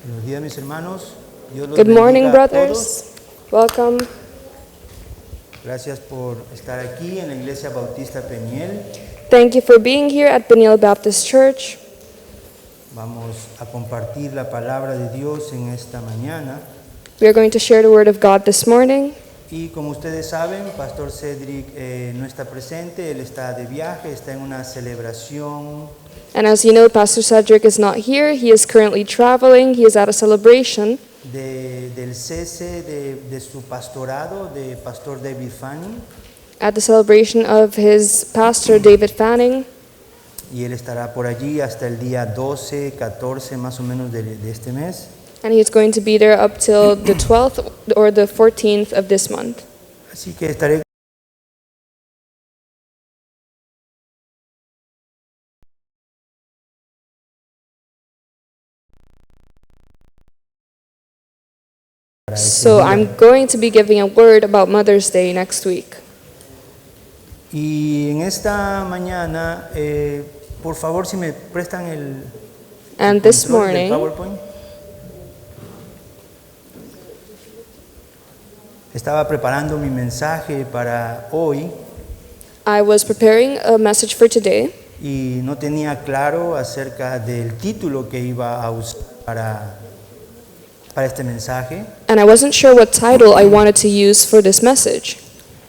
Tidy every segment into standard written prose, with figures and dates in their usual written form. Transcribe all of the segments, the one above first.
Buenos días, mis hermanos. Dios los Good morning, bendiga a brothers. todos. Welcome. Gracias por estar aquí en la Iglesia Bautista Peniel. Thank you for being here at Peniel Baptist Church. Vamos a compartir la palabra de Dios en esta mañana. We are going to share the Word of God this morning. Y como ustedes saben, Pastor Cedric no está presente, él está de viaje, está en una celebración And as you know, Pastor Cedric is not here. He is currently traveling. He is at a celebration del cese de su pastorado, de Pastor David Fanning, at the celebration of his pastor, David Fanning. y él estará por allí hasta el día 12, 14 más o menos de este mes. And he is going to be there up till the 12th or the 14th of this month. Así que estaré para ese So día. I'm going to be giving a word about Mother's Day next week. Y en esta mañana, por favor, si me prestan el And this control del morning, PowerPoint. Estaba preparando mi mensaje para hoy I was preparing a message for today. y no tenía claro acerca del título que iba a usar para este mensaje. And I wasn't sure what title I wanted to use for this message.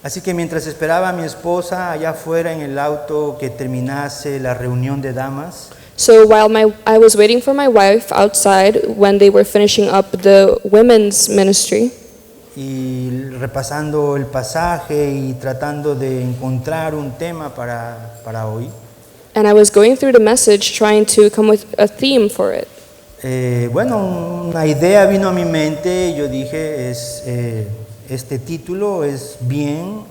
Así que mientras esperaba a mi esposa allá afuera en el auto que terminase la reunión de damas, So while I was waiting for my wife outside when they were finishing up the women's ministry, y repasando el pasaje y tratando de encontrar un tema para hoy, and I was going through the message trying to come with a theme for it. bueno, una idea vino a mi mente. Yo dije, este título es bien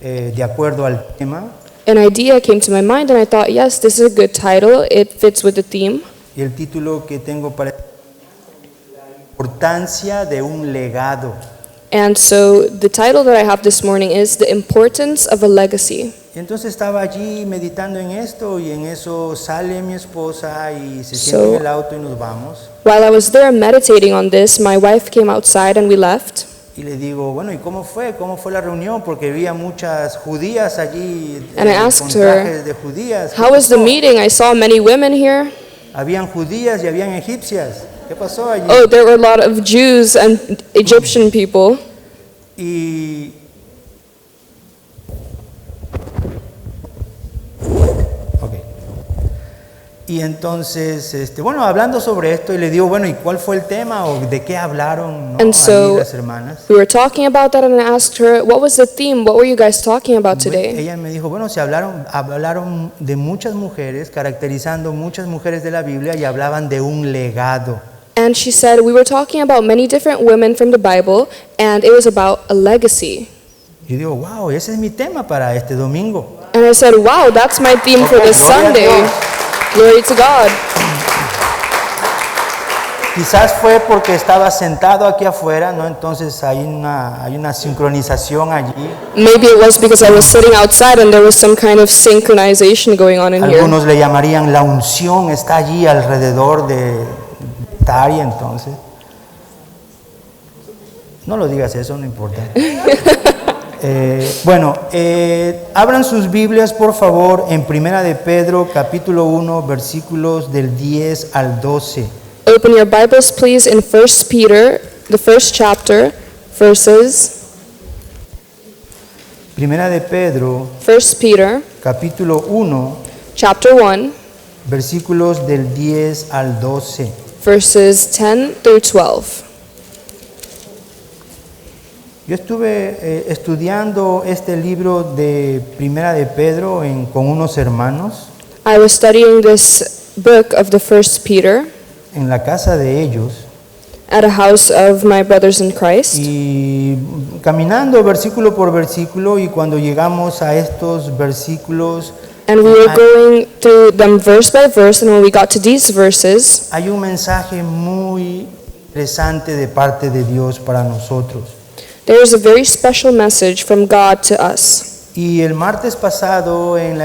de acuerdo al tema, An idea came to my mind and I thought, yes, this is a good title. It fits with the theme. y el título que tengo para la importancia de un legado. And so the title that I have this morning is The Importance of a Legacy. Y entonces estaba allí meditando en esto y en eso sale mi esposa y se sienta en el auto y nos vamos. While I was there meditating on this, my wife came outside and we left. Y le digo, bueno, ¿y cómo fue? ¿Cómo fue la reunión? Porque había muchas judías allí, And I con asked trajes her, de judías. ¿Qué how was the pasó? meeting? I saw many women here. Habían judías y habían egipcias. ¿Qué pasó allí? Oh, there were a lot of Jews and Egyptian people. Y ok. Y entonces, bueno, hablando sobre esto, y le digo, bueno, ¿y cuál fue el tema o de qué hablaron, no, And allí so las hermanas? we were talking about that and I asked her, what was the theme? What were you guys talking about today? Ella me dijo, bueno, se hablaron de muchas mujeres, caracterizando muchas mujeres de la Biblia y hablaban de un legado. And she said, we were talking about many different women from the Bible and it was about a legacy. Yo digo, wow, ese es mi tema para este domingo. And I said, wow, that's my theme for this Gloria a Sunday. Dios. Glory to God. Quizás fue porque estaba sentado aquí afuera, ¿no? Entonces hay una sincronización allí. Maybe it was because I was sitting outside and there was some kind of synchronization going on in here. Algunos le llamarían la unción, está allí alrededor de esta área, entonces. No lo digas eso, no importa. Abran sus Biblias, por favor, en Primera de Pedro, capítulo 1, versículos del 10 al 12. Open your Bibles, please, in 1 Peter, the first chapter, verses. Primera de Pedro, 1 Peter, capítulo 1, chapter 1, versículos del 10 al 12. verses 10 through 12. Yo estuve estudiando este libro de Primera de Pedro con unos hermanos I was studying this book of the 1 Peter en la casa de ellos at a house of my brothers in Christ. y caminando versículo por versículo, y cuando llegamos a estos versículos And we were going through them verse by verse, and when we got to these verses, hay un mensaje muy interesante de parte de Dios para nosotros. there is a very special message from God to us. Y el martes pasado en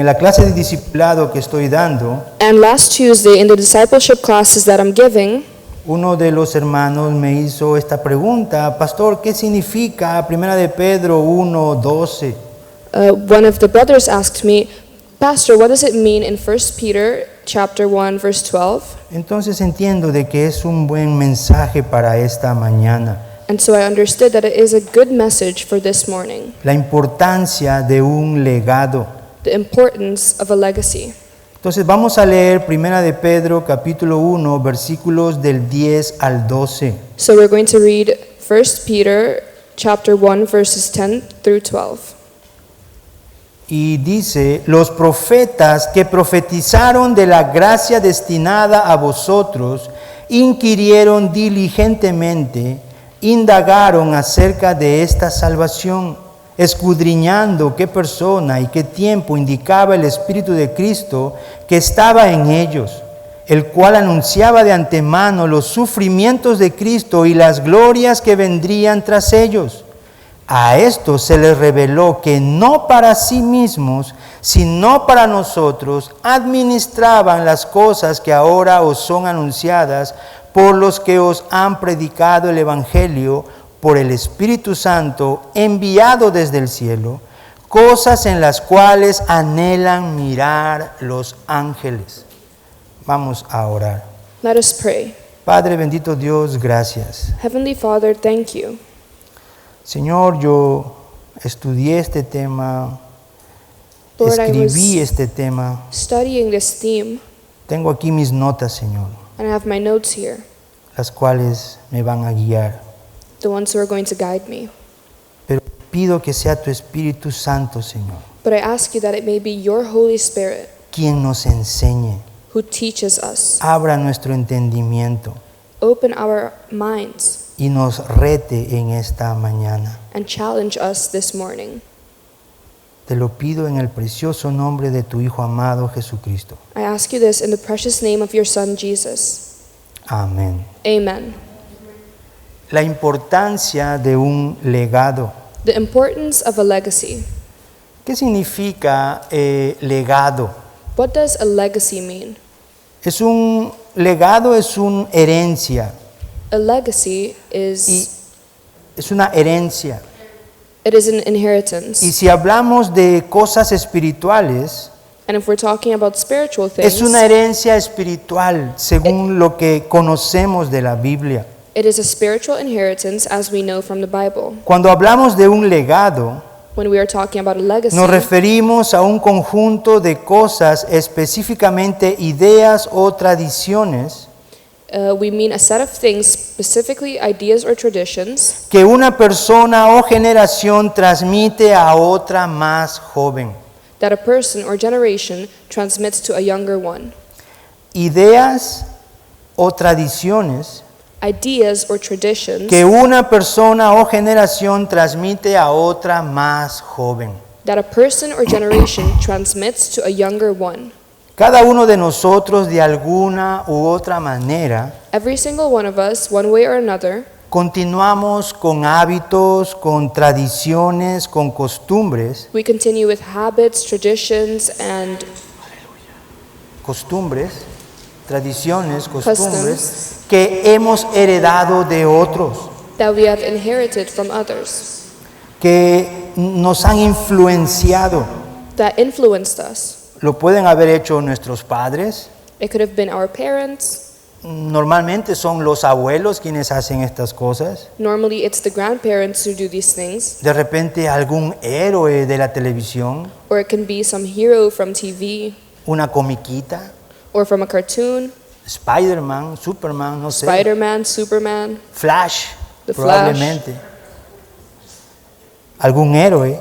la clase de discipulado que estoy dando, And last Tuesday, in the discipleship classes that I'm giving, Uno de los hermanos me hizo esta pregunta: Pastor, ¿qué significa 1 de Pedro 1:12? One of the brothers asked me, Pastor, what does it mean in 1 Peter chapter 1, verse 12? Entonces entiendo de que es un buen mensaje para esta mañana. And so I understood that it is a good message for this morning, La importancia de un legado. the importance of a legacy. Entonces vamos a leer 1 de Pedro capítulo 1 versículos del 10 al 12. So we're going to read 1 Peter chapter 1, verses 10 through 12. Y dice: los profetas que profetizaron de la gracia destinada a vosotros, inquirieron diligentemente, indagaron acerca de esta salvación, escudriñando qué persona y qué tiempo indicaba el Espíritu de Cristo que estaba en ellos, el cual anunciaba de antemano los sufrimientos de Cristo y las glorias que vendrían tras ellos. A esto se les reveló que no para sí mismos, sino para nosotros, administraban las cosas que ahora os son anunciadas por los que os han predicado el Evangelio por el Espíritu Santo enviado desde el cielo, cosas en las cuales anhelan mirar los ángeles. Vamos a orar. Let us pray. Padre bendito Dios, gracias. Heavenly Father, thank you. Señor, yo estudié este tema, Lord, I escribí was este tema. studying this theme, Tengo aquí mis notas, Señor, and I have my notes here, las cuales me van a guiar. the ones who are going to guide me. Pero pido que sea tu Espíritu Santo, Señor, But I ask you that it may be your Holy Spirit quien nos enseñe, who teaches us, abra nuestro entendimiento open our minds, y nos rete en esta mañana. and challenge us this morning. Te lo pido en el precioso nombre de tu Hijo amado Jesucristo. I ask you this in the precious name of your Son, Jesus. Amén. Amen. La importancia de un legado. The importance of a legacy. ¿Qué significa legado? What does a legacy mean? Legado es una herencia. A legacy Y is es una herencia. it is an inheritance. Y si hablamos de cosas espirituales, And if we're talking about spiritual es things, una herencia espiritual según lo que conocemos de la Biblia. it is a spiritual inheritance as we know from the Bible. Cuando hablamos de un legado, When we are talking about a legacy, nos referimos a un conjunto de cosas, específicamente ideas o tradiciones, we mean a set of things, specifically ideas or traditions, que una persona o generación transmite a otra más joven. that a person or generation transmits to a younger one. Ideas o tradiciones Ideas or traditions que una persona o generación transmite a otra más joven. that a person or generation transmits to a younger one. Cada uno de nosotros, de alguna u otra manera, Every single one of us, one way or another, continuamos con hábitos, con tradiciones, con costumbres, we continue with habits, traditions, and tradiciones, costumbres que hemos heredado de otros, that we have inherited from others, que nos han influenciado. that influenced us. Lo pueden haber hecho nuestros padres. It could have been our parents. Normalmente son los abuelos quienes hacen estas cosas. Normally, it's the grandparents who do these things, De repente algún héroe de la televisión, or it can be some hero from TV, una comiquita, or from a cartoon, Spider-Man, Superman, no sé, Spider-Man, Superman, Flash, The probablemente. Algún héroe.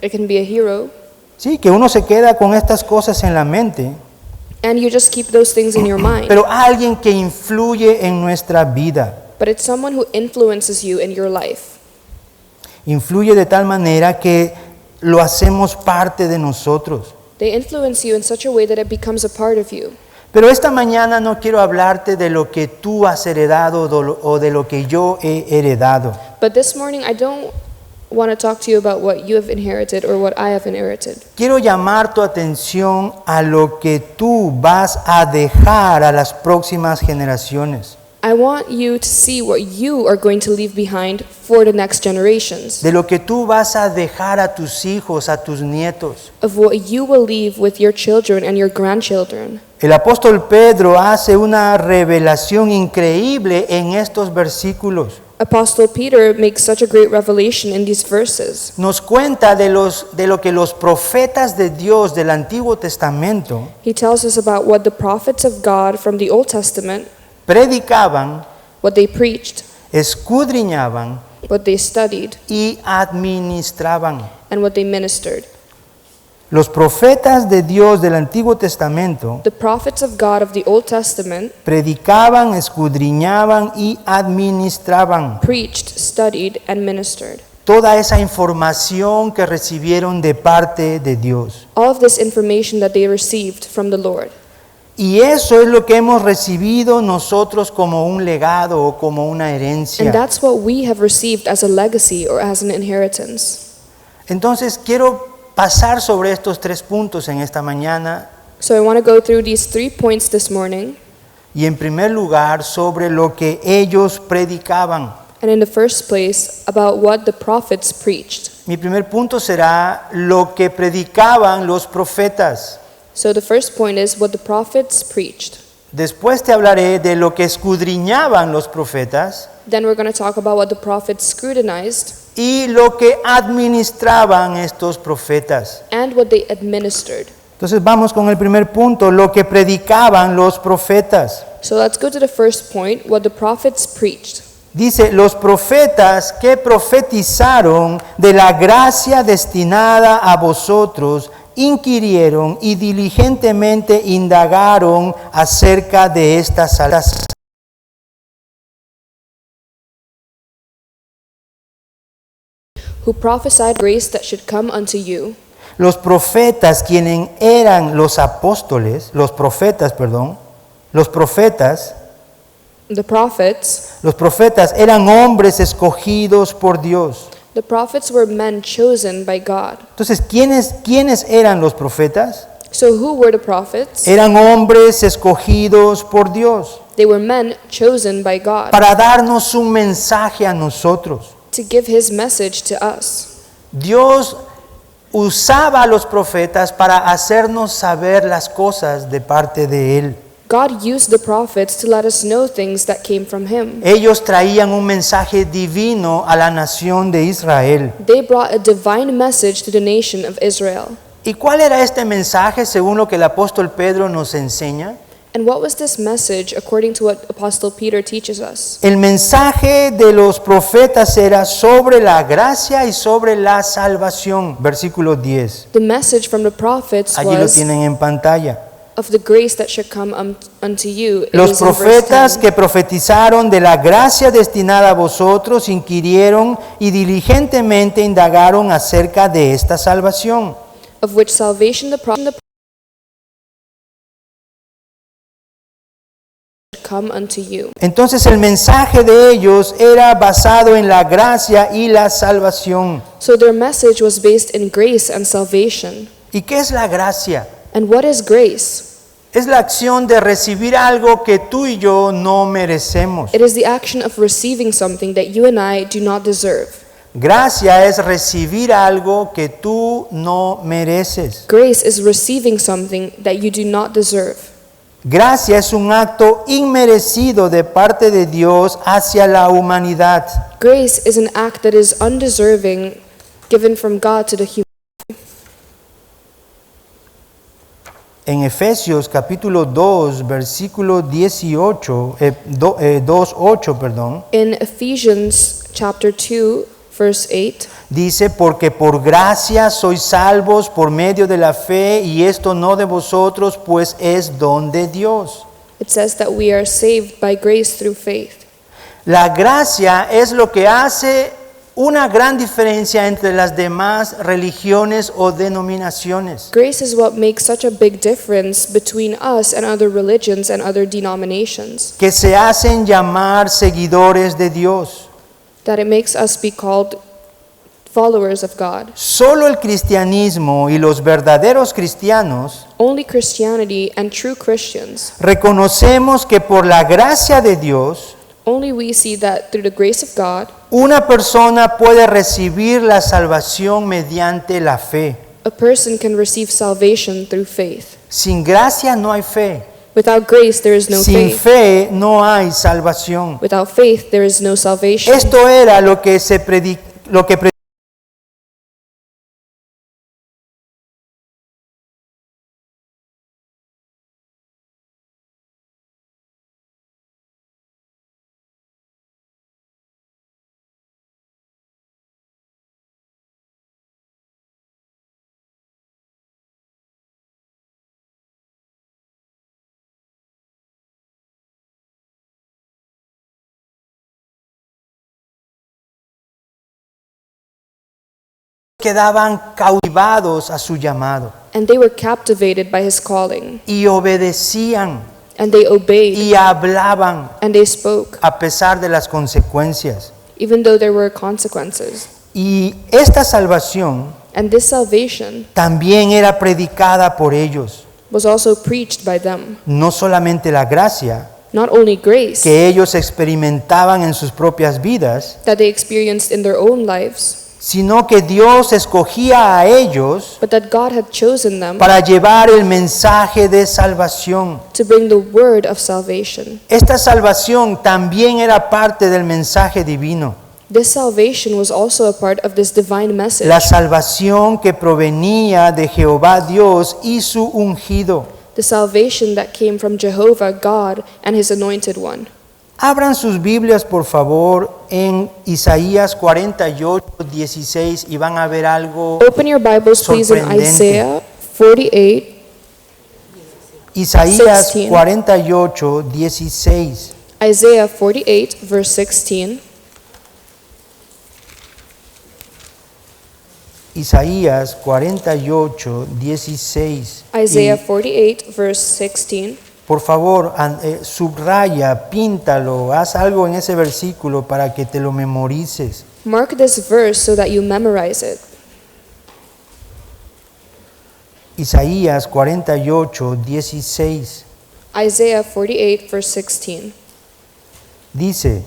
it can be a hero, Sí, que uno se queda con estas cosas en la mente, and you just keep those things in your mind. pero alguien que influye en nuestra vida. But it's someone who influences you in your life. Influye de tal manera que lo hacemos parte de nosotros. They influence you in such a way that it becomes a part of you. Pero esta mañana no quiero hablarte de lo que tú has heredado o de lo que yo he heredado. But this morning, I don't want to talk to you about what you have inherited or what I have inherited. Quiero llamar tu atención a lo que tú vas a dejar a las próximas generaciones. I want you to see what you are going to leave behind for the next generations, de lo que tú vas a dejar a tus hijos, a tus nietos. of what you will leave with your children and your grandchildren. El apóstol Pedro hace una revelación increíble en estos versículos. Apostle Peter makes such a great revelation in these verses. Nos cuenta de lo que los profetas de Dios del Antiguo Testamento He tells us about what the prophets of God from the Old Testament, predicaban, what they preached, escudriñaban what they studied, y administraban. and what they ministered. Los profetas de Dios del Antiguo Testamento The prophets of God of the Old Testament predicaban, escudriñaban y administraban preached, studied, and ministered. toda esa información que recibieron de parte de Dios. All of this information that they received from the Lord. Y eso es lo que hemos recibido nosotros como un legado o como una And herencia. that's what we have received as a legacy or as an inheritance. Entonces quiero pasar sobre estos 3 puntos en esta mañana So I want to go through these 3 points this morning. y en primer lugar sobre lo que ellos predicaban. And in the first place, about what the prophets preached. Mi primer punto será lo que predicaban los profetas. So the first point is what the prophets preached. Después te hablaré de lo que escudriñaban los profetas Then we're going to talk about what the prophets scrutinized y lo que administraban estos profetas. and what they administered. Entonces vamos con el primer punto, lo que predicaban los profetas. So let's go to the first point, what the prophets preached. Dice, los profetas que profetizaron de la gracia destinada a vosotros, inquirieron y diligentemente indagaron acerca de estas salvación. Who prophesied grace that should come unto you. Los profetas, quienes eran los apóstoles, los profetas The prophets eran hombres escogidos por Dios. The prophets were men chosen by God. Entonces, ¿quiénes eran los profetas? So who were the prophets? Eran hombres escogidos por Dios They were men chosen by God para darnos un mensaje a nosotros. to give his message to us. Dios usaba a los profetas para hacernos saber las cosas de parte de Él. God used the prophets to let us know things that came from him. Ellos traían un mensaje divino a la nación de Israel. They brought a divine message to the nation of Israel. ¿Y cuál era este mensaje según lo que el apóstol Pedro nos enseña? And what was this message according to what Apostle Peter teaches us? El mensaje de los profetas era sobre la gracia y sobre la salvación. Versículo 10. The message from the prophets Allí lo was tienen en pantalla. of the grace that should come unto you. It Los is in verse profetas 10. que profetizaron de la gracia destinada a vosotros inquirieron y diligentemente indagaron acerca de esta salvación. Of which salvation the prophet come unto you. Entonces el mensaje de ellos era basado en la gracia y la salvación. So their message was based in grace and salvation. ¿Y qué es la gracia? And what is grace? Es la acción de recibir algo que tú y yo no merecemos. It is the action of receiving something that you and I do not deserve. Gracia es recibir algo que tú no mereces. Grace is receiving something that you do not deserve. Gracia es un acto inmerecido de parte de Dios hacia la humanidad. Grace is an act that is undeserving given from God to the human. En Efesios capítulo 2, versículo 18, 2:8, perdón, In Ephesians chapter 2 verse 8, dice, porque por gracia sois salvos por medio de la fe, y esto no de vosotros, pues es don de Dios. it says that we are saved by grace through faith. La gracia es lo que hace una gran diferencia entre las demás religiones o denominaciones. Grace is what makes such a big difference between us and other religions and other denominations, Que se hacen llamar seguidores de Dios. that it makes us be called followers of God. Solo el cristianismo y los verdaderos cristianos Only Christianity and true Christians, reconocemos que por la gracia de Dios, only we see that through the grace of God, una persona puede recibir la salvación mediante la fe. a person can receive salvation through faith. Sin gracia no hay fe. Without grace, there is no Sin faith. fe no hay salvación. Without faith, there is no salvation. Esto era lo que quedaban cautivados a su llamado And they were captivated by his calling. y obedecían And they obeyed. y hablaban And they spoke, a pesar de las consecuencias. even though there were consequences. Y esta salvación And this salvation también era predicada por ellos. was also preached by them. No solamente la gracia Not only grace que ellos experimentaban en sus propias vidas, that they experienced in their own lives, sino que Dios escogía a ellos but that God had chosen them para llevar el mensaje de salvación. to bring the word of salvation. Esta salvación también era parte del mensaje divino. This salvation was also a part of this divine message. La salvación que provenía de Jehová Dios y su ungido. The salvation that came from Jehovah, God, and his anointed one. Abran sus Biblias, por favor, en Isaías 48:16 y van a ver algo. Open your Bibles, please, in Sorprendente. Isaiah 48. Isaías 16. 48:16. Isaiah 48, verse 16. Isaías 48:16. Isaiah Y, 48, verse 16. por favor, subraya, píntalo, haz algo en ese versículo para que te lo memorices. Mark this verse so that you memorize it. Isaías 48:16 Isaiah 48, verse 16. dice: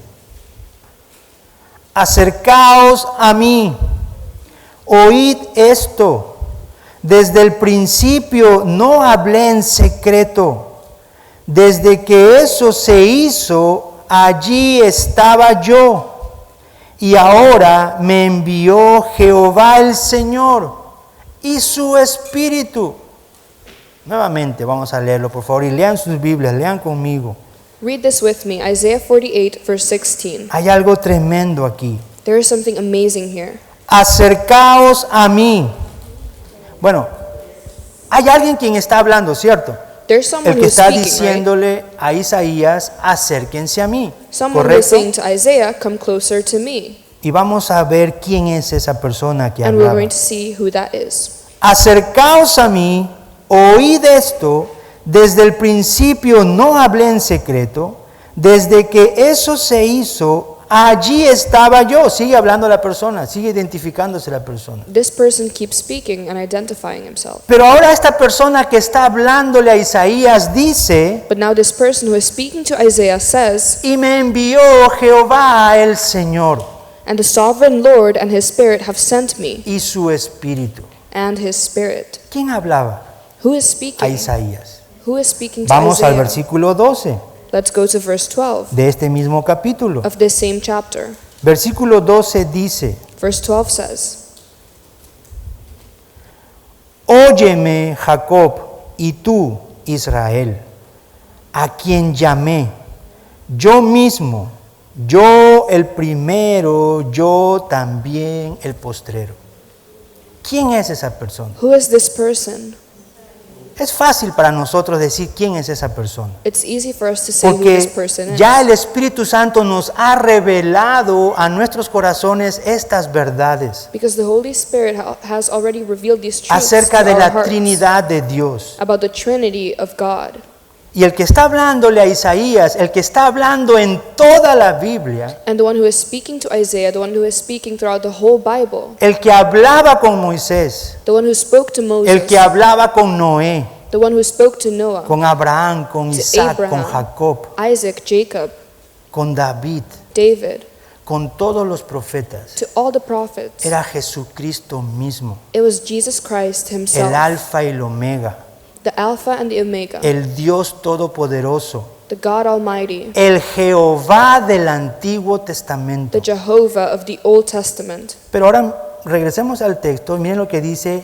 Acercaos a mí, oíd esto. Desde el principio no hablé en secreto. Desde que eso se hizo, allí estaba yo. Y ahora me envió Jehová el Señor y su Espíritu. Nuevamente vamos a leerlo, por favor, y lean sus Biblias, lean conmigo. Read this with me. Isaiah 48, verse 16. Hay algo tremendo aquí. There is something amazing here. Acercaos a mí. Bueno, hay alguien quien está hablando, ¿cierto? There's someone El que who's está speaking, right? diciéndole a Isaías, acérquense a mí. Someone who is saying ¿Correcto? to Isaiah, come closer to me. Y vamos a ver quién es esa persona que And we're hablaba. going to see who that is. Acercaos a mí, oíd esto, desde el principio no hablé en secreto, desde que eso se hizo, allí estaba yo. Sigue hablando la persona, sigue identificándose la persona. This person keeps speaking and identifying himself. Pero ahora esta persona que está hablándole a Isaías dice, But now this person who is speaking to Isaiah says, y me envió Jehová el Señor and the sovereign Lord and his Spirit have sent me, y su Espíritu. and his Spirit. ¿Quién hablaba? Who is A speaking? Isaías. Who is speaking to Vamos al Isaiah? versículo 12 Let's go to verse 12 de este mismo capítulo. of this same chapter. Versículo 12 dice: Verse 12 says, Óyeme, Jacob, y tú, Israel, a quien llamé, yo mismo, yo el primero, yo también el postrero. ¿Quién es esa persona? who is this person? Es fácil para nosotros decir quién es esa persona, It's easy for us to say who this porque person is. ya el Espíritu Santo nos ha revelado a nuestros corazones estas verdades Because the Holy Spirit has already revealed these truths acerca to de our la hearts Trinidad de Dios. about the Trinity of God. Y el que está hablándole a Isaías, el que está hablando en toda la Biblia, And the one who is speaking to Isaiah, the one who is speaking throughout the whole Bible, el que hablaba con Moisés, the one who spoke to Moses, el que hablaba con Noé, the one who spoke to Noah, con Abraham, con to Isaac, con Abraham, Jacob, Isaac, Jacob, con David, David, con todos los profetas. to all the prophets. Era Jesucristo mismo, It was Jesus Christ himself, el alfa y el omega, the Alpha and the Omega, el Dios todopoderoso, the God Almighty, el Jehová del Antiguo the Testamento. Jehovah of the Old Testament. Pero ahora regresemos al texto, miren lo que dice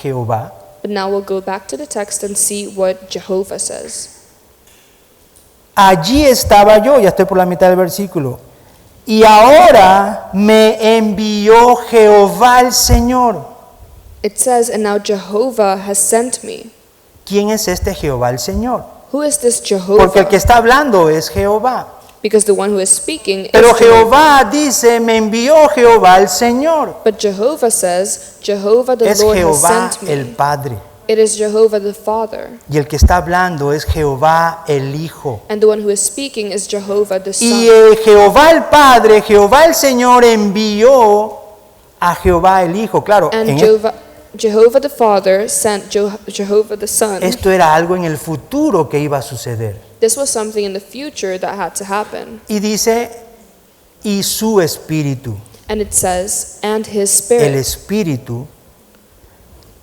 Jehová. But now we'll go back to the text and see what Jehovah says. Allí estaba yo, ya estoy por la mitad del versículo. Y ahora me envió Jehová el Señor. It says, and now Jehovah has sent me. ¿Quién es este Jehová el Señor? Who is this Porque el que Jehovah? está hablando es Jehová. Because the one who is speaking Pero is Jehovah. Jehová dice, me envió Jehová el Señor. But Jehovah says, Jehovah the Es Lord has Jehová sent el me. Padre. It is Jehovah the Father. Y el que está hablando es Jehová el Hijo. And the one who is speaking is Jehovah the Y Son. Jehová el Padre, Jehová el Señor envió a Jehová el Hijo. Claro, And Jehovah the Father sent Jehovah the Son. esto era algo en el futuro que iba a suceder. This was something in the future that had to happen. Y dice, y su espíritu, And it says, and his el spirit, espíritu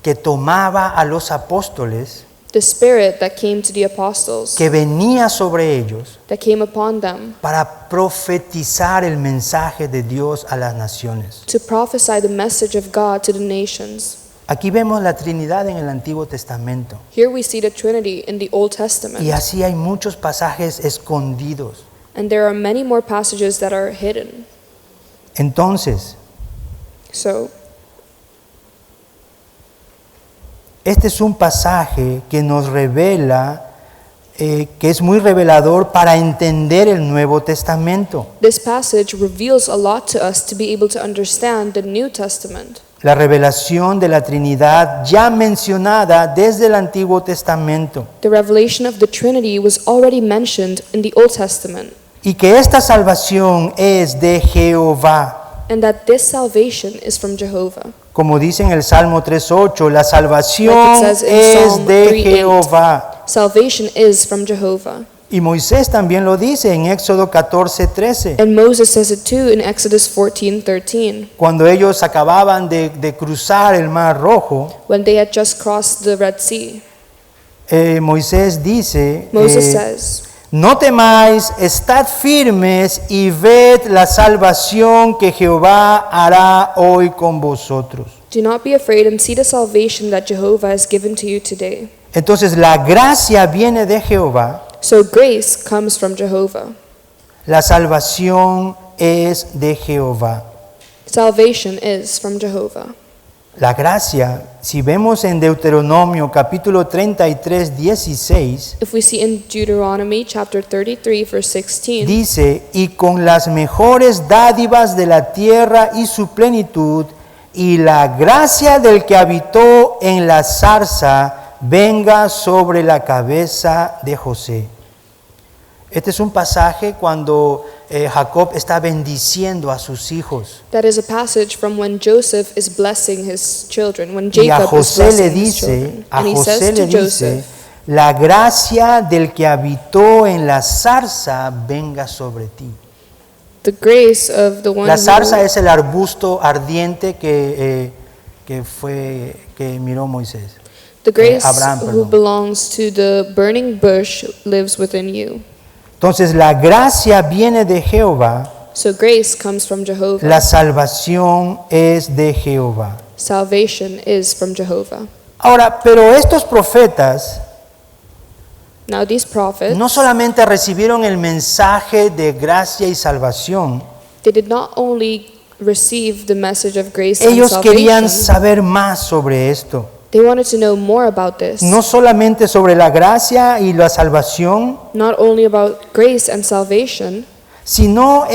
que tomaba a los apóstoles, the spirit that came to the apostles, que venía sobre ellos that came upon them, para profetizar el mensaje de Dios a las naciones. to prophesy the message of God to the nations. Aquí vemos la Trinidad en el Antiguo Testamento. Here we see the Trinity in the Old Testament. Y así hay muchos pasajes escondidos. And there are many more passages that are hidden. Entonces, So, este es un pasaje que nos revela, que es muy revelador para entender el Nuevo Testamento. this passage reveals a lot to us to be able to understand the New Testament. La revelación de la Trinidad ya mencionada desde el Antiguo Testamento. The revelation of the Trinity was already mentioned in the Old Testament, Y que esta salvación es de Jehová. and that this salvation is from Jehovah. Como dice en el Salmo 3.8, la salvación Like it says in es Psalm de 3:8. Jehová. Salvation is from Jehovah. Y Moisés también lo dice en Éxodo 14:13, And Moses says it too in Exodus 14:13, cuando ellos acababan de cruzar el Mar Rojo. when they had just crossed the Red Sea. Moisés dice, Moses says, no temáis, estad firmes y ved la salvación que Jehová hará hoy con vosotros. do not be afraid and see the salvation that Jehovah has given to you today. Entonces la gracia viene de Jehová, So grace comes from Jehovah. la salvación es de Jehová. Salvation is from Jehovah. La gracia, si vemos en Deuteronomio capítulo 33, 16, If we see in Deuteronomy chapter 33 verse 16, dice, y con las mejores dádivas de la tierra y su plenitud, y la gracia del que habitó en la zarza, venga sobre la cabeza de José. Este es un pasaje cuando Jacob está bendiciendo a sus hijos. that is a passage from when Joseph is blessing his children, when Y a Jacob is José le blessing his dice, children. And he says to dice, Joseph, la gracia del que habitó en la zarza venga sobre ti. the grace of the one La zarza who, es el arbusto ardiente que miró Moisés. the grace Abraham, who perdón. belongs to the burning bush lives within you. Entonces la gracia viene de Jehová, So grace comes from Jehovah. la salvación es de Jehová. Salvation is from Jehovah. Ahora, pero estos profetas Now these prophets, no solamente recibieron el mensaje de gracia y salvación, they did not only receive the message of grace ellos and querían salvation, saber más sobre esto. they wanted to know more about this. No solamente sobre la gracia y la salvación, Not only about grace and salvation, sino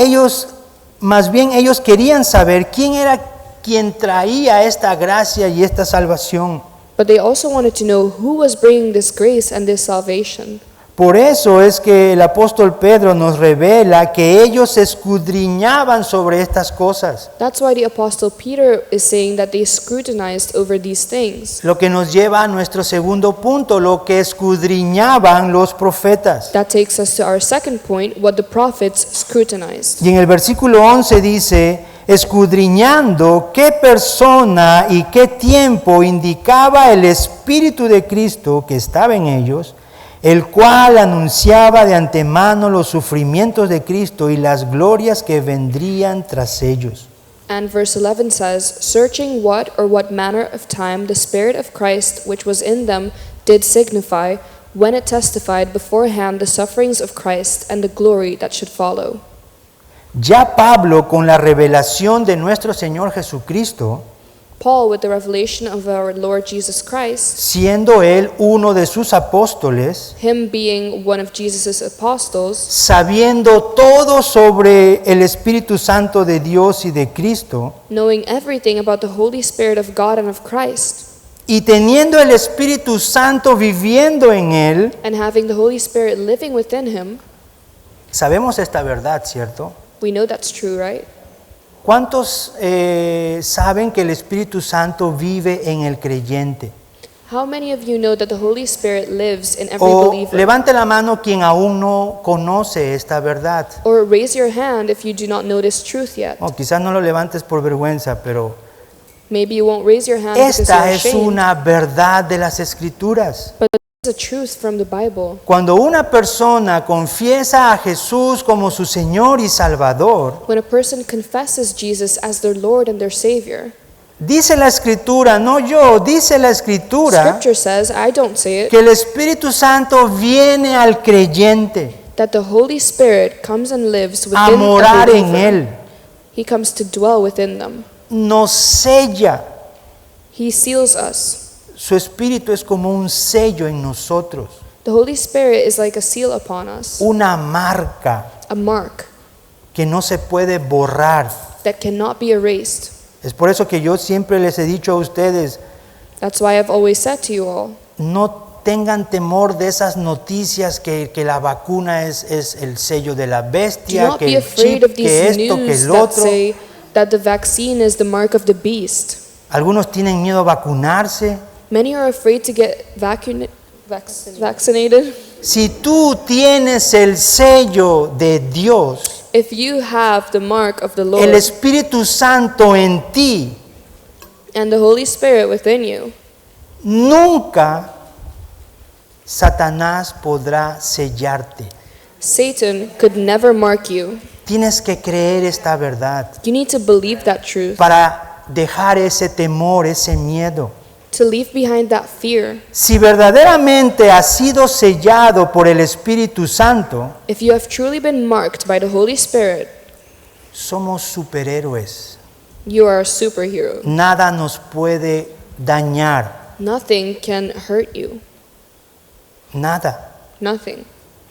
más bien ellos querían saber quién era quien traía esta gracia y esta salvación. but they also wanted to know who was bringing this grace and this salvation. Por eso es que el apóstol Pedro nos revela que ellos escudriñaban sobre estas cosas. That's why the Apostle Peter is saying that they scrutinized over these things. Lo que nos lleva a nuestro segundo punto, lo que escudriñaban los profetas. That takes us to our second point, what the prophets scrutinized. Y en el versículo 11 dice, escudriñando qué persona y qué tiempo indicaba el Espíritu de Cristo que estaba en ellos, el cual anunciaba de antemano los sufrimientos de Cristo y las glorias que vendrían tras ellos. And verse 11 says, searching what or what manner of time the Spirit of Christ which was in them did signify, when it testified beforehand the sufferings of Christ and the glory that should follow. Ya Pablo, con la revelación de nuestro Señor Jesucristo, Paul, with the revelation of our Lord Jesus Christ, siendo él uno de sus apóstoles, him being one of Jesus' apostles, sabiendo todo sobre el Espíritu Santo de Dios y de Cristo, knowing everything about the Holy Spirit of God and of Christ, y teniendo el Espíritu Santo viviendo en él, and having the Holy Spirit living within him, sabemos esta verdad, ¿cierto? we know that's true, right? ¿Cuántos saben que el Espíritu Santo vive en el creyente? How many of you know that the Holy Spirit lives in every O believer? levante la mano quien aún no conoce esta verdad. Or raise your hand if you do not know this truth yet. O quizás no lo levantes por vergüenza, pero Maybe you won't raise your hand because esta you're es ashamed. una verdad de las Escrituras. But it's a truth from the Bible. Cuando una persona confiesa a Jesús como su Señor y Salvador, When a person confesses Jesus as their Lord and their Savior, dice la Escritura, no yo, dice la Escritura, Scripture says, I don't say it, que el Espíritu Santo viene al creyente that the Holy Spirit comes and lives a within morar a en believer. él, He comes to dwell within them. nos sella. He seals us. Su Espíritu es como un sello en nosotros, The Holy Spirit is like a seal upon us, una marca a mark que no se puede borrar. that cannot be erased. Es por eso que yo siempre les he dicho a ustedes, That's why I've always said to you all, no tengan temor de esas noticias que la vacuna es el sello de la do bestia, not que be el afraid chip, of que these esto, que news el that otro. say that the vaccine is the mark of the beast. Algunos tienen miedo a vacunarse. Many are afraid to get vaccinated. Si tú tienes el sello de Dios, If you have the mark of the el Lord Espíritu Santo en ti, and the Holy Spirit within you, nunca Satanás podrá sellarte. Satan could never mark you. Tienes que creer esta verdad You need to believe that truth, para dejar ese temor, ese miedo. to leave behind that fear. Si verdaderamente has sido sellado por el Espíritu Santo, If you have truly been marked by the Holy Spirit, somos superhéroes. you are a superhero. Nada nos puede dañar, Nothing can hurt you. nada. Nothing.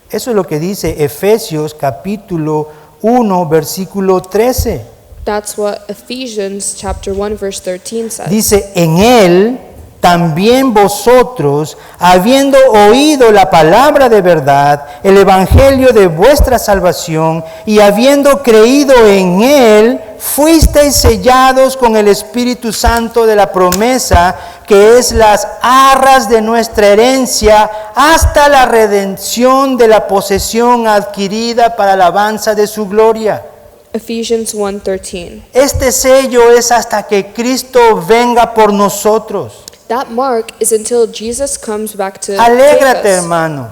Eso es lo que dice Efesios capítulo 1, versículo 13. That's what Ephesians chapter 1 verse 13 says. Dice, en Él también vosotros, habiendo oído la palabra de verdad, el evangelio de vuestra salvación, y habiendo creído en Él, fuisteis sellados con el Espíritu Santo de la promesa, que es las arras de nuestra herencia, hasta la redención de la posesión adquirida para alabanza de su gloria. Ephesians 1:13. Este sello es hasta que Cristo venga por nosotros. That mark is until Jesus comes back to Alégrate, take us. hermano.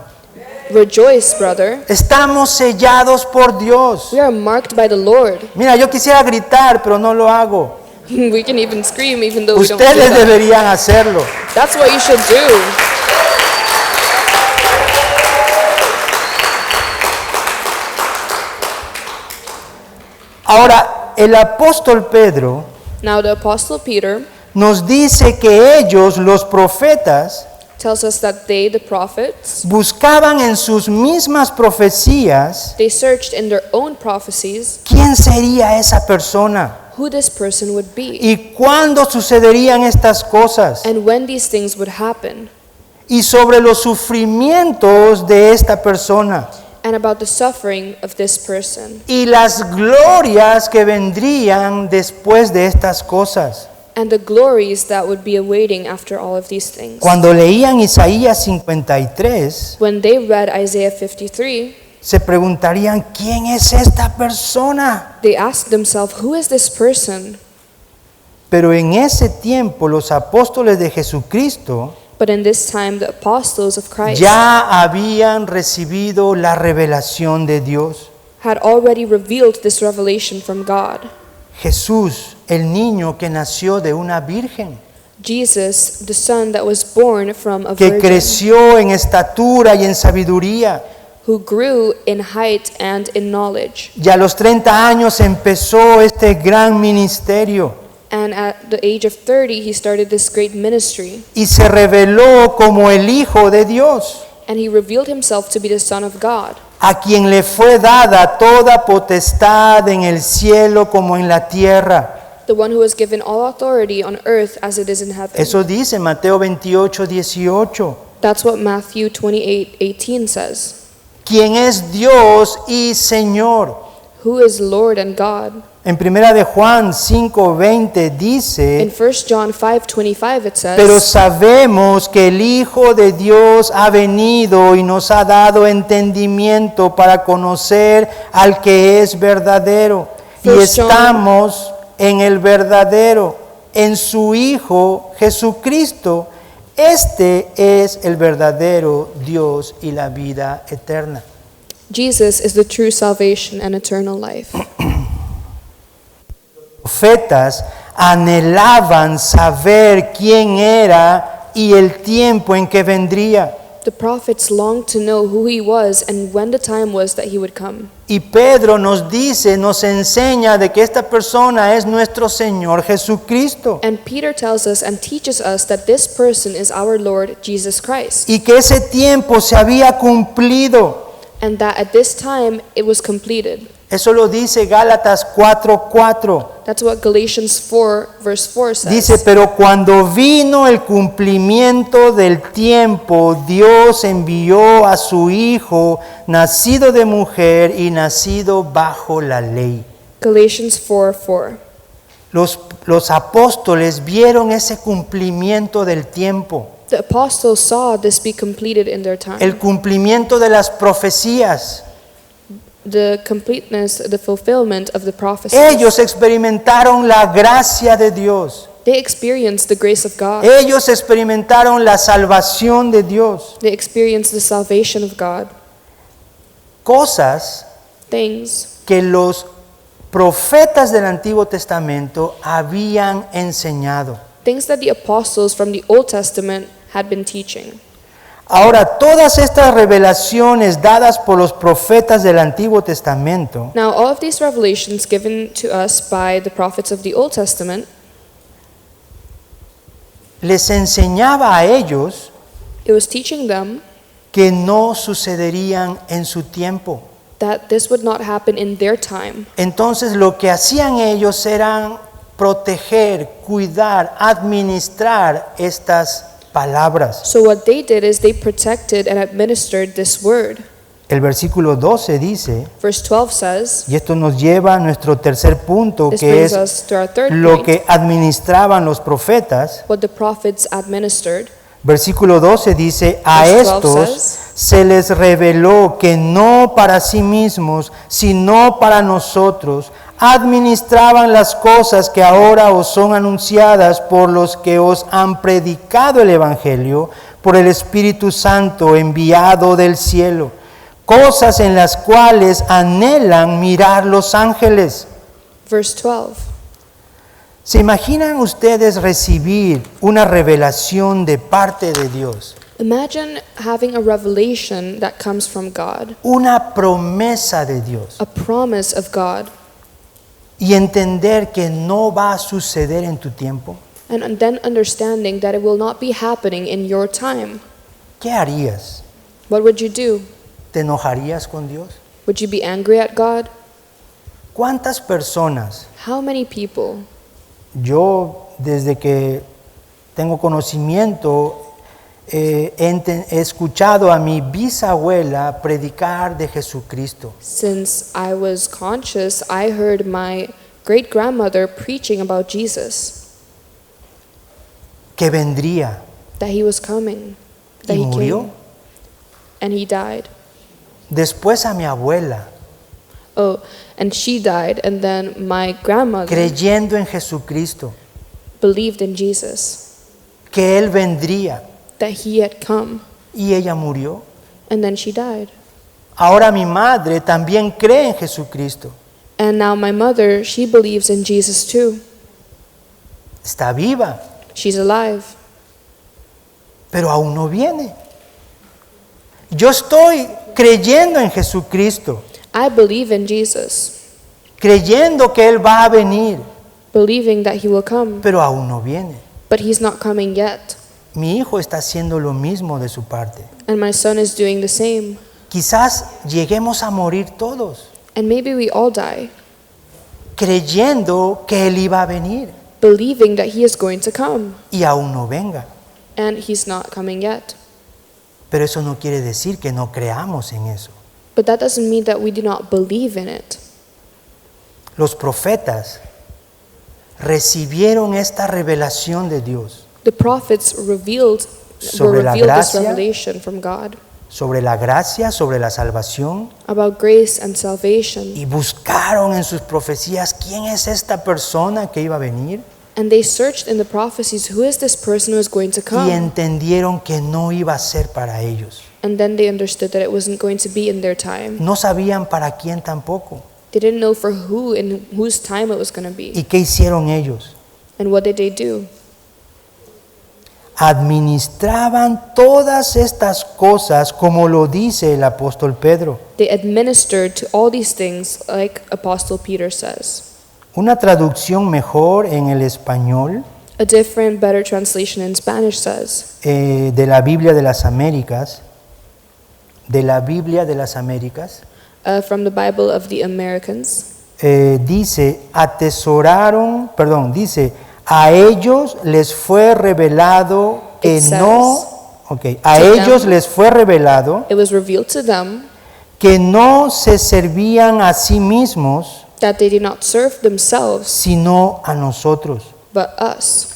Rejoice, brother. Estamos sellados por Dios. We are marked by the Lord. Mira, yo quisiera gritar, pero no lo hago. We can even scream even though we don't do Ustedes that. deberían hacerlo. That's what you should do. Ahora, el apóstol Pedro Now the apostle Peter nos dice que ellos, los profetas, tells us that they, the prophets, buscaban en sus mismas profecías they searched in their own prophecies quién sería esa persona who this person would be y cuándo sucederían estas cosas. and when these things would happen. y sobre los sufrimientos de esta persona and about the suffering of this person, y las glorias que vendrían después de estas cosas. and the glories that would be awaiting after all of these things. Cuando leían Isaías 53, When they read Isaiah 53, se preguntarían, ¿quién es esta persona? they asked themselves, who is this person? Pero en ese tiempo los apóstoles de Jesucristo But in this time, the apostles of Christ ya habían recibido la revelación de Dios. had already revealed this revelation from God. Jesús, el niño que nació de una virgen, Jesus, the son that was born from a que virgin, creció en estatura y en sabiduría, who grew in height and in knowledge. y a los 30 años empezó este gran ministerio And at the age of 30, he started this great ministry. y se reveló como el Hijo de Dios, And he revealed himself to be the Son of God, a quien le fue dada toda potestad en el cielo como en la tierra. the one who was given all authority on earth as it is in heaven. Eso dice Mateo 28:18. That's what Matthew 28:18 says. Quien es Dios y Señor. Who is Lord and God? En primera de Juan 5:20 In dice, 1 John 5:25 it pero says, sabemos que el Hijo de Dios ha venido y nos ha dado entendimiento para conocer al que es verdadero. Y First John- estamos en el verdadero, en su Hijo Jesucristo. Este es el verdadero Dios y la vida eterna. Jesus is the true salvation and eternal life. Profetas anhelaban saber quién era y el tiempo en que vendría. The prophets longed to know who he was and when the time was that he would come. Y Pedro nos dice, nos enseña de que esta persona es nuestro Señor Jesucristo. And Peter tells us and teaches us that this person is our Lord Jesus Christ, Y que ese tiempo se había cumplido. and that at this time it was completed. Eso lo dice Gálatas 4:4. That's what Galatians 4 verse 4 says. Dice, pero cuando vino el cumplimiento del tiempo, Dios envió a su Hijo, nacido de mujer y nacido bajo la ley. Galatians 4:4. Los apóstoles vieron ese cumplimiento del tiempo, The apostles saw this be completed in their time. el cumplimiento de las profecías. The completeness, the fulfillment of the prophecies. Ellos experimentaron la gracia de Dios. They experienced the grace of God. Ellos experimentaron la salvación de Dios. They experienced the salvation of God. Cosas Things que los profetas del Antiguo Testamento habían enseñado. that the apostles from the Old Testament had been teaching. Ahora, todas estas revelaciones dadas por los profetas del Antiguo Testamento Now, all of these revelations given to us by the prophets of the Old Testament, les enseñaba a ellos it was teaching them que no sucederían en su tiempo. that this would not happen in their time. Entonces, lo que hacían ellos era proteger, cuidar, administrar estas palabras. So what they did is they protected and administered this word. El versículo 12 dice, Verse 12 says, y esto nos lleva a nuestro tercer punto, this que brings es us to our third lo point, que administraban los profetas. what the prophets administered. Versículo 12 dice, a Verse 12 estos says, se les reveló que no para sí mismos, sino para nosotros, administraban las cosas que ahora os son anunciadas por los que os han predicado el Evangelio, por el Espíritu Santo enviado del cielo, cosas en las cuales anhelan mirar los ángeles. Verse 12. ¿Se imaginan ustedes recibir una revelación de parte de Dios? Imagine having a revelation that comes from God, Una promesa de Dios. a promise of God, Y entender que no va a suceder en tu tiempo. and then understanding that it will not be happening in your time. ¿Qué harías? What would you do? ¿Te enojarías con Dios? Would you be angry at God? ¿Cuántas personas? How many people? Yo, desde que tengo conocimiento, he escuchado a mi bisabuela predicar de Jesucristo. Since I was conscious, I heard my great-grandmother preaching about Jesus, Que vendría that he was coming, that y he murió. came, and he died. Después a mi abuela, Oh, and she died, and then my grandmother creyendo en Jesucristo, believed in Jesus, que Él vendría, that he had come, y ella murió. and then she died. Ahora mi madre también cree en Jesucristo. And now my mother, she believes in Jesus too. Está viva, She's alive, pero aún no viene. Yo estoy creyendo en Jesucristo, I believe in Jesus, creyendo que Él va a venir, believing that he will come, pero aún no viene. but he's not coming yet. Mi hijo está haciendo lo mismo de su parte. And my son is doing the same. Quizás lleguemos a morir todos, And maybe we all die, creyendo que Él iba a venir believing that he is going to come, y aún no venga. and he's not coming yet. Pero eso no quiere decir que no creamos en eso. But that doesn't mean that we do not believe in it. Los profetas recibieron esta revelación de Dios The prophets were Sobre la revealed this gracia. revelation from God sobre la gracia, sobre la salvación, about grace and salvation. y buscaron en sus profecías quién es esta persona que iba a venir, And they searched in the prophecies, who is this person who is going to y come? entendieron que no iba a ser para ellos. And then they understood that it wasn't going to be in their time. No sabían para quién tampoco. They didn't know for who and whose time it was going to be. ¿Y qué hicieron ellos? And what did they do? Administraban todas estas cosas como lo dice el apóstol Pedro. They administered to all these things, like Apostle Peter says. Una traducción mejor en el español A different, better translation in Spanish says, de la Biblia de las Américas, from the Bible of the Americans, dice, a ellos les fue revelado que It a to ellos them. les fue revelado it was revealed to them que no se servían a sí mismos, that they did not serve themselves, sino a nosotros. but us.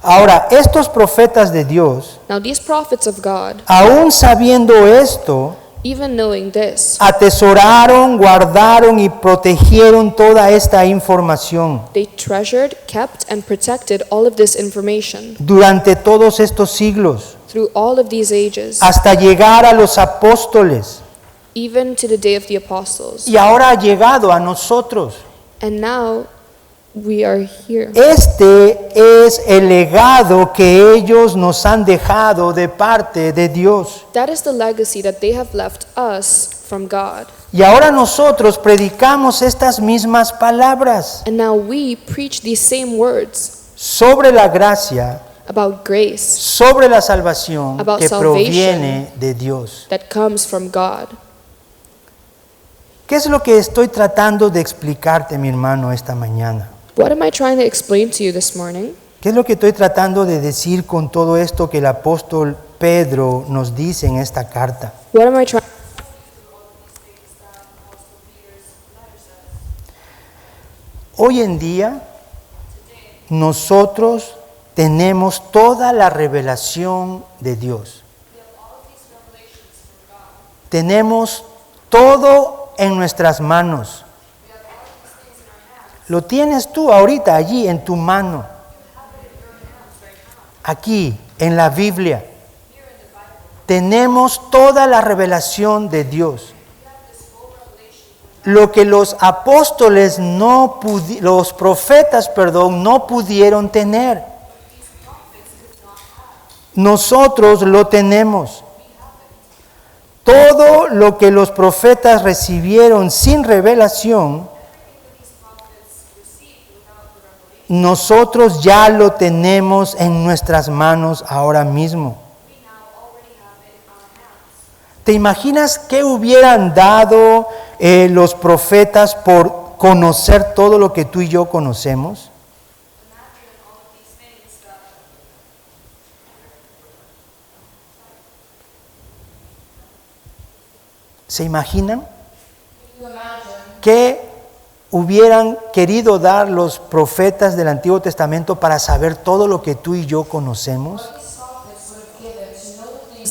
Ahora, estos profetas de Dios, Now these prophets of God, aún sabiendo esto, even knowing this, atesoraron, guardaron y protegieron toda esta información they treasured, kept, and protected all of this information durante todos estos siglos, through all of these ages, hasta llegar a los apóstoles, even to the day of the apostles. y ahora ha llegado a nosotros. And now we are here. Este es el legado que ellos nos han dejado de parte de Dios. That is the legacy that they have left us from God. Y ahora nosotros predicamos estas mismas palabras And now we preach these same words sobre la gracia, about grace sobre la salvación About que salvation. proviene de Dios. that comes from God. ¿Qué es lo que estoy tratando de explicarte, mi hermano, esta mañana? What am I trying to explain to you this morning? ¿Qué es lo que estoy tratando de decir con todo esto que el apóstol Pedro nos dice en esta carta? What am I trying? Hoy en día, nosotros tenemos toda la revelación de Dios. Tenemos todo en nuestras manos. Lo tienes tú ahorita allí en tu mano. Aquí, en la Biblia. Tenemos toda la revelación de Dios. Lo que los apóstoles los profetas, no pudieron tener. Nosotros lo tenemos. Todo lo que los profetas recibieron sin revelación, nosotros ya lo tenemos en nuestras manos ahora mismo. ¿Te imaginas qué hubieran dado los profetas por conocer todo lo que tú y yo conocemos? ¿Se imaginan? ¿Qué hubieran querido dar los profetas del Antiguo Testamento para saber todo lo que tú y yo conocemos?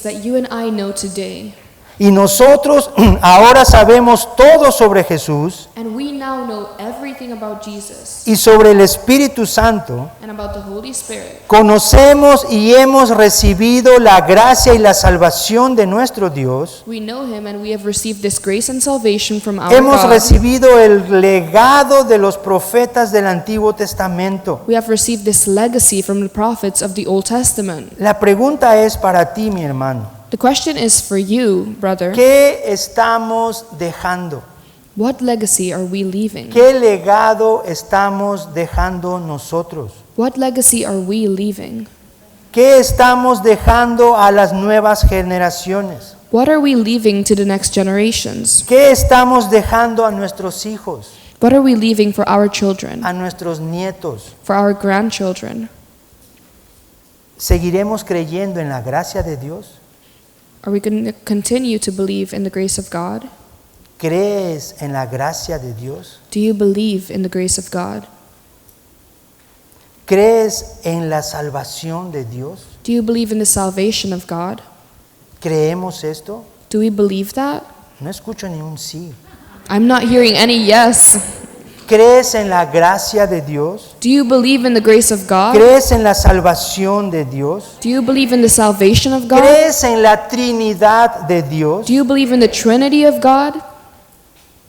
That you and I know today. Y nosotros ahora sabemos todo sobre Jesús And we now know everything about Jesus y sobre el Espíritu Santo. and about the Holy Spirit. Conocemos y hemos recibido la gracia y la salvación de nuestro Dios. We know him and we have received this grace and salvation from our Hemos God. recibido el legado de los profetas del Antiguo Testamento. We have received this legacy from the prophets of the Old Testament. La pregunta es para ti, mi hermano. The question is for you, brother. ¿Qué estamos dejando? What legacy are we leaving? ¿Qué legado estamos dejando nosotros? What legacy are we leaving? ¿Qué estamos dejando a las nuevas generaciones? What are we leaving to the next generations? ¿Qué estamos dejando a nuestros hijos, What are we leaving for our children, a nuestros nietos? for our grandchildren? ¿Seguiremos creyendo en la gracia de Dios? Are we going to continue to believe in the grace of God? ¿Crees en la gracia de Dios? Do you believe in the grace of God? ¿Crees en la salvación de Dios? Do you believe in the salvation of God? ¿Creemos esto? Do we believe that? No escucho ni un sí. I'm not hearing any yes. ¿Crees en la gracia de Dios? Do you believe in the grace of God? ¿Crees en la salvación de Dios? Do you believe in the salvation of God? ¿Crees en la Trinidad de Dios? Do you believe in the Trinity of God?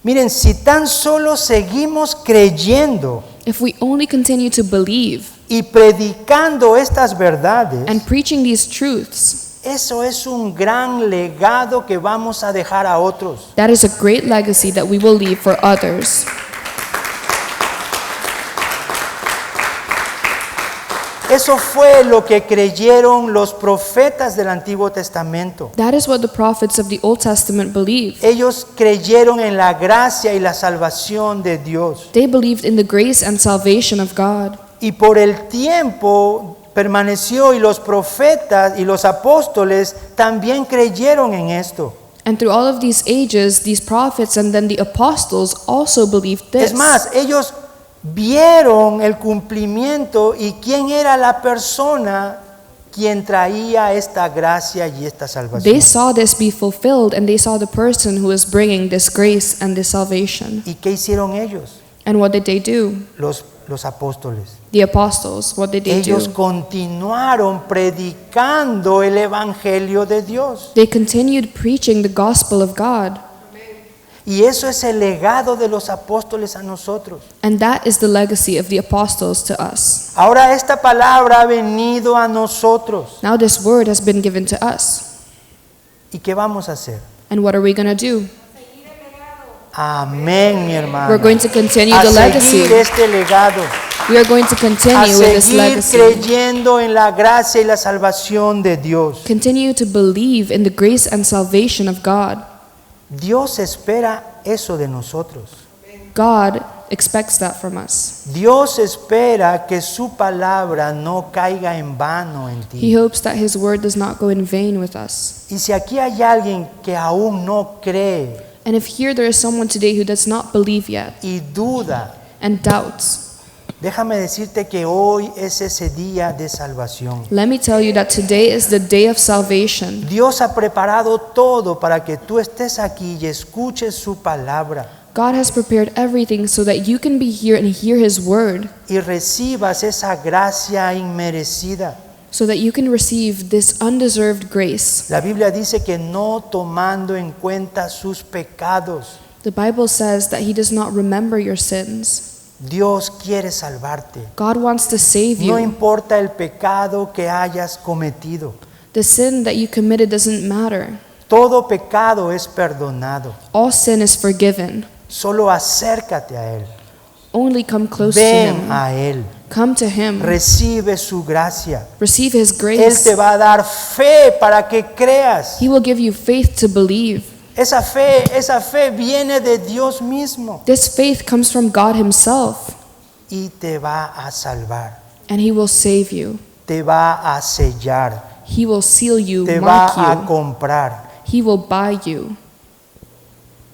Miren, si tan solo seguimos creyendo If we only continue to believe y predicando estas verdades, and preaching these truths, eso es un gran legado que vamos a dejar a otros. that is a great legacy that we will leave for others. Eso fue lo que creyeron los profetas del Antiguo Testamento. That is what the prophets of the Old Testament believed. Ellos creyeron en la gracia y la salvación de Dios. They believed in the grace and salvation of God. Y por el tiempo permaneció, y los profetas y los apóstoles también creyeron en esto. And through all of these ages, these prophets and then the apostles also believed this. Es más, ellos vieron el cumplimiento y quién era la persona quien traía esta gracia y esta salvación. They saw this be fulfilled and they saw the person who was bringing this grace and this salvation. ¿Y qué hicieron ellos? And what did they do? Los apóstoles. The apostles, what did they Ellos do? continuaron predicando el evangelio de Dios. They continued preaching the gospel of God. Y eso es el legado de los apóstoles a nosotros. And that is the legacy of the apostles to us. Ahora esta palabra ha venido a nosotros. Now this word has been given to us. ¿Y qué vamos a hacer? And what are we going to do? Amén, mi hermano. We're going to continue A the legacy. seguir este legado. We are going to A continue with this seguir legacy. creyendo en la gracia y la salvación de Dios. Continue to believe in the grace and salvation of God. Dios espera eso de nosotros. God expects that from us. Dios espera que su palabra no caiga en vano en He ti. hopes that His word does not go in vain with us. Y si aquí hay alguien que aún no cree And if here there is someone today who does not believe yet y duda, and doubts, déjame decirte que hoy es ese día de salvación. let me tell you that today is the day of salvation. Dios ha preparado todo para que tú estés aquí y escuches su palabra God has prepared everything so that you can be here and hear His word, y recibas esa gracia inmerecida. so that you can receive this undeserved grace. La Biblia dice que no tomando en cuenta sus pecados. The Bible says that He does not remember your sins. Dios quiere salvarte. God wants to save No you. importa el pecado que hayas cometido. The sin that you committed doesn't matter. Todo pecado es perdonado. All sin is forgiven. Solo acércate a Él. Only come close to Ven Him. a Él. Come to Him. Recibe su gracia. Receive His Él grace. te va a dar fe para que creas. He will give you faith to believe. Esa fe viene de Dios mismo This faith comes from God Himself, y te va a salvar. and He will save you. Te va a sellar. He will seal you, Te va mark a you. comprar. He will buy you.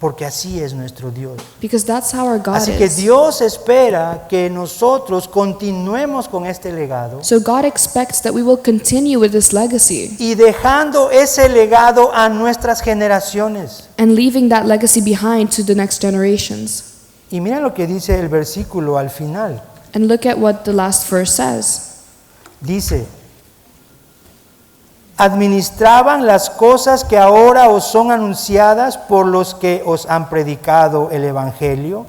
porque así es nuestro Dios. because that's how our God Así que is. Dios espera que nosotros continuemos con este legado So God expects that we will continue with this legacy y dejando ese legado a nuestras generaciones. and leaving that legacy behind to the next generations. Y mira lo que dice el versículo al final. And look at what the last verse says. Dice, administraban las cosas que ahora os son anunciadas por los que os han predicado el Evangelio,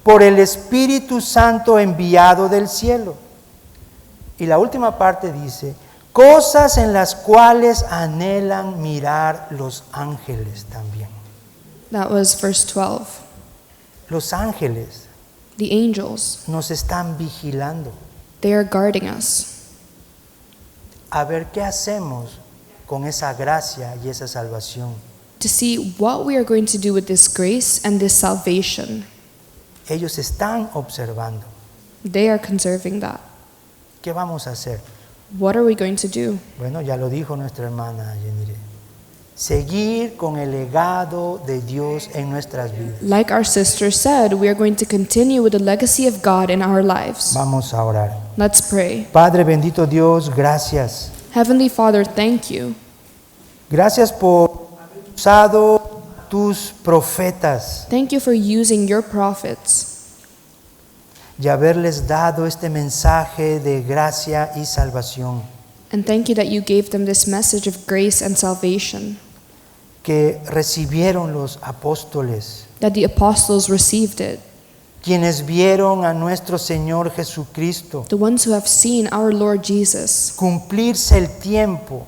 por el Espíritu Santo enviado del cielo. Y la última parte dice, cosas en las cuales anhelan mirar los ángeles también. That was verse 12. Los ángeles The angels, nos están vigilando they are guarding us a ver qué hacemos con esa gracia y esa salvación. to see what we are going to do with this grace and this salvation. Ellos están observando. They are conserving that. ¿Qué vamos a hacer? What are we going to do? Bueno, ya lo dijo nuestra hermana Yenire. Seguir con el legado de Dios en nuestras vidas. Like our sister said, we are going to continue with the legacy of God in our lives. Vamos a orar. Let's pray. Padre bendito Dios, gracias. Heavenly Father, thank you. Gracias por haber usado tus profetas Thank you for using your prophets y haberles dado este mensaje de gracia y salvación. and thank you that you gave them this message of grace and salvation, Que recibieron los apóstoles, that the apostles received it, quienes vieron a nuestro Señor Jesucristo the ones who have seen our Lord Jesus cumplirse el tiempo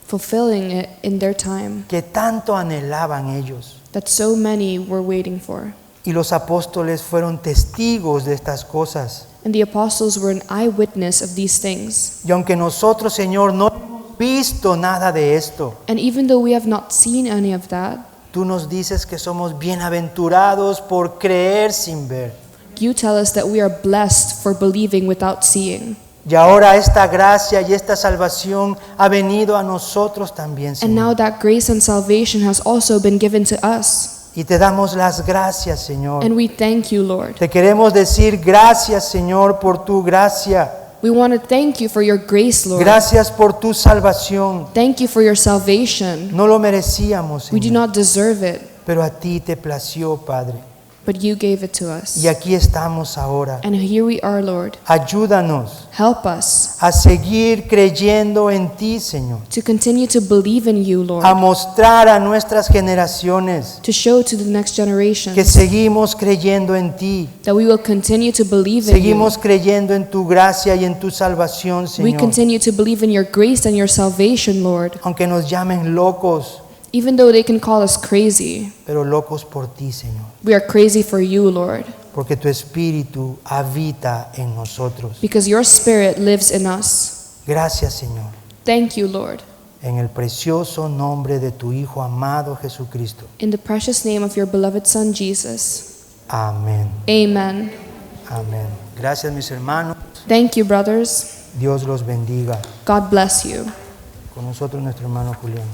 fulfilling it in their time que tanto anhelaban ellos. that so many were waiting for. Y los apóstoles fueron testigos de estas cosas. And the apostles were an eyewitness of these things. Y aunque nosotros, Señor, no hemos visto nada de esto, And even though we have not seen any of that, tú nos dices que somos bienaventurados por creer sin ver. you tell us that we are blessed for believing without seeing. Y ahora esta gracia y esta salvación ha venido a nosotros también, And now Señor. that grace and salvation has also been given to us. Y te damos las gracias, Señor. And we thank you, Lord. Te queremos decir gracias, Señor, por tu gracia. We want to thank you for your grace, Lord. Gracias por tu salvación. Thank you for your salvation. No lo merecíamos, We do Señor, not deserve it, pero a ti te plació, Padre. but you gave it to us. Y aquí estamos ahora. And here we are, Lord. Ayúdanos Help us a seguir creyendo en ti, Señor. to continue to believe in you, Lord. A mostrar a nuestras generaciones To show to the next que generations seguimos creyendo en ti. that we will continue to believe in you. Seguimos creyendo en tu gracia y en tu salvación, We Señor. continue to believe in your grace and your salvation, Lord. Aunque nos llamen locos, Even though they can call us crazy, pero locos por ti, Señor. we are crazy for you, Lord, Porque tu Espíritu habita en nosotros. because your Spirit lives in us. Gracias, Señor. Thank you, Lord. En el precioso nombre de tu Hijo amado Jesucristo. In the precious name of your beloved Son, Jesus. Amén. Amen. Amén. Gracias, mis hermanos. Thank you, brothers. Dios los bendiga. God bless you. Con nosotros nuestro hermano Julián.